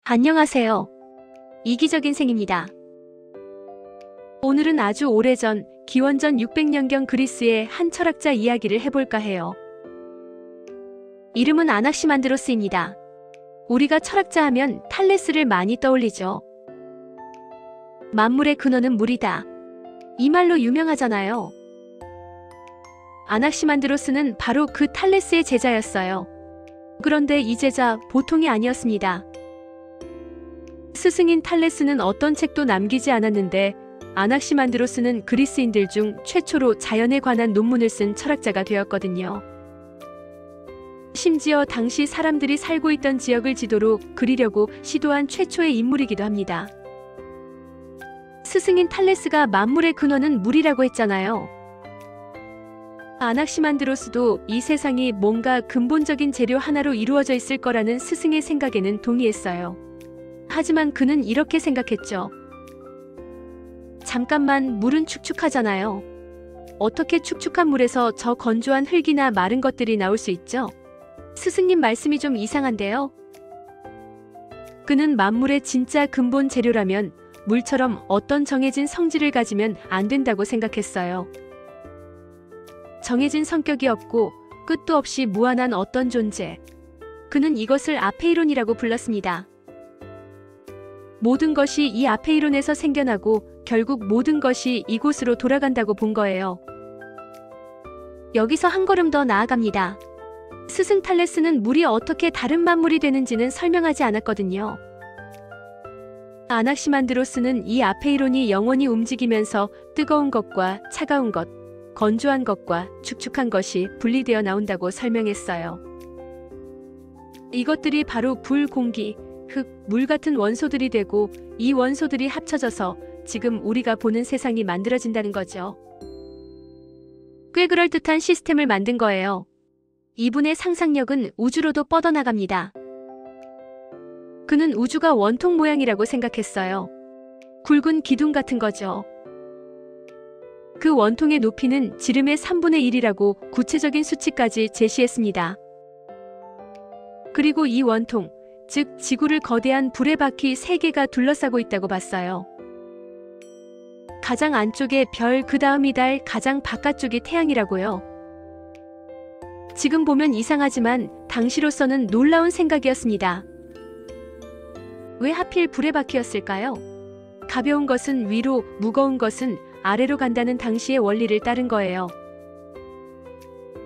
안녕하세요. 이기적인 생입니다. 오늘은 아주 오래전 기원전 600년경 그리스의 한 철학자 이야기를 해볼까 해요. 이름은 아낙시만드로스입니다. 우리가 철학자 하면 탈레스를 많이 떠올리죠. 만물의 근원은 물이다. 이 말로 유명하잖아요. 아낙시만드로스는 바로 그 탈레스의 제자였어요. 그런데 이 제자 보통이 아니었습니다. 스승인 탈레스는 어떤 책도 남기지 않았는데 아낙시만드로스는 그리스인들 중 최초로 자연에 관한 논문을 쓴 철학자가 되었거든요. 심지어 당시 사람들이 살고 있던 지역을 지도로 그리려고 시도한 최초의 인물이기도 합니다. 스승인 탈레스가 만물의 근원은 물이라고 했잖아요. 아낙시만드로스도 이 세상이 뭔가 근본적인 재료 하나로 이루어져 있을 거라는 스승의 생각에는 동의했어요. 하지만 그는 이렇게 생각했죠. 잠깐만, 물은 축축하잖아요. 어떻게 축축한 물에서 저 건조한 흙이나 마른 것들이 나올 수 있죠? 스승님 말씀이 좀 이상한데요? 그는 만물의 진짜 근본 재료라면 물처럼 어떤 정해진 성질을 가지면 안 된다고 생각했어요. 정해진 성격이 없고 끝도 없이 무한한 어떤 존재. 그는 이것을 아페이론이라고 불렀습니다. 모든 것이 이 아페이론에서 생겨나고 결국 모든 것이 이곳으로 돌아간다고 본 거예요. 여기서 한 걸음 더 나아갑니다. 스승 탈레스는 물이 어떻게 다른 만물이 되는지는 설명하지 않았거든요. 아낙시만드로스는 이 아페이론이 영원히 움직이면서 뜨거운 것과 차가운 것, 건조한 것과 축축한 것이 분리되어 나온다고 설명했어요. 이것들이 바로 불, 공기, 흙, 물 같은 원소들이 되고 이 원소들이 합쳐져서 지금 우리가 보는 세상이 만들어진다는 거죠. 꽤 그럴듯한 시스템을 만든 거예요. 이분의 상상력은 우주로도 뻗어나갑니다. 그는 우주가 원통 모양이라고 생각했어요. 굵은 기둥 같은 거죠. 그 원통의 높이는 지름의 3분의 1이라고 구체적인 수치까지 제시했습니다. 그리고 이 원통, 즉 지구를 거대한 불의 바퀴 3개가 둘러싸고 있다고 봤어요. 가장 안쪽에 별, 그 다음이 달, 가장 바깥쪽이 태양이라고요. 지금 보면 이상하지만 당시로서는 놀라운 생각이었습니다. 왜 하필 불의 바퀴였을까요? 가벼운 것은 위로, 무거운 것은 아래로 간다는 당시의 원리를 따른 거예요.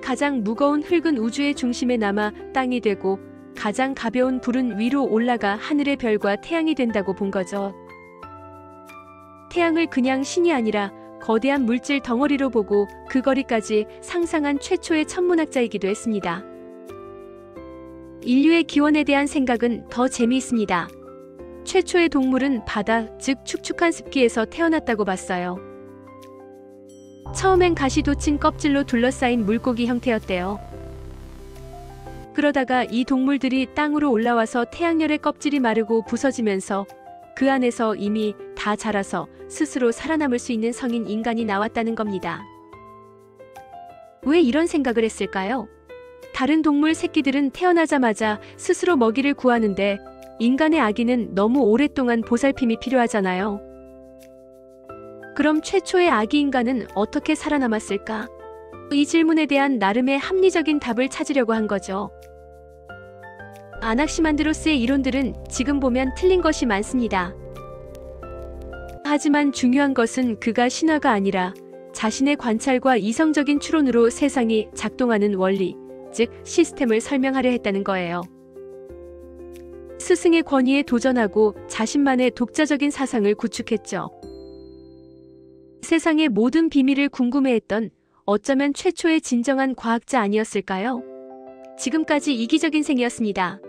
가장 무거운 흙은 우주의 중심에 남아 땅이 되고 가장 가벼운 불은 위로 올라가 하늘의 별과 태양이 된다고 본 거죠. 태양을 그냥 신이 아니라 거대한 물질 덩어리로 보고 그 거리까지 상상한 최초의 천문학자이기도 했습니다. 인류의 기원에 대한 생각은 더 재미있습니다. 최초의 동물은 바다, 즉 축축한 습기에서 태어났다고 봤어요. 처음엔 가시 돋친 껍질로 둘러싸인 물고기 형태였대요. 그러다가 이 동물들이 땅으로 올라와서 태양열에 껍질이 마르고 부서지면서 그 안에서 이미 다 자라서 스스로 살아남을 수 있는 성인 인간이 나왔다는 겁니다. 왜 이런 생각을 했을까요? 다른 동물 새끼들은 태어나자마자 스스로 먹이를 구하는데 인간의 아기는 너무 오랫동안 보살핌이 필요하잖아요. 그럼 최초의 아기 인간은 어떻게 살아남았을까? 이 질문에 대한 나름의 합리적인 답을 찾으려고 한 거죠. 아낙시만드로스의 이론들은 지금 보면 틀린 것이 많습니다. 하지만 중요한 것은 그가 신화가 아니라 자신의 관찰과 이성적인 추론으로 세상이 작동하는 원리, 즉 시스템을 설명하려 했다는 거예요. 스승의 권위에 도전하고 자신만의 독자적인 사상을 구축했죠. 세상의 모든 비밀을 궁금해했던 어쩌면 최초의 진정한 과학자 아니었을까요? 지금까지 이기적인 생이었습니다.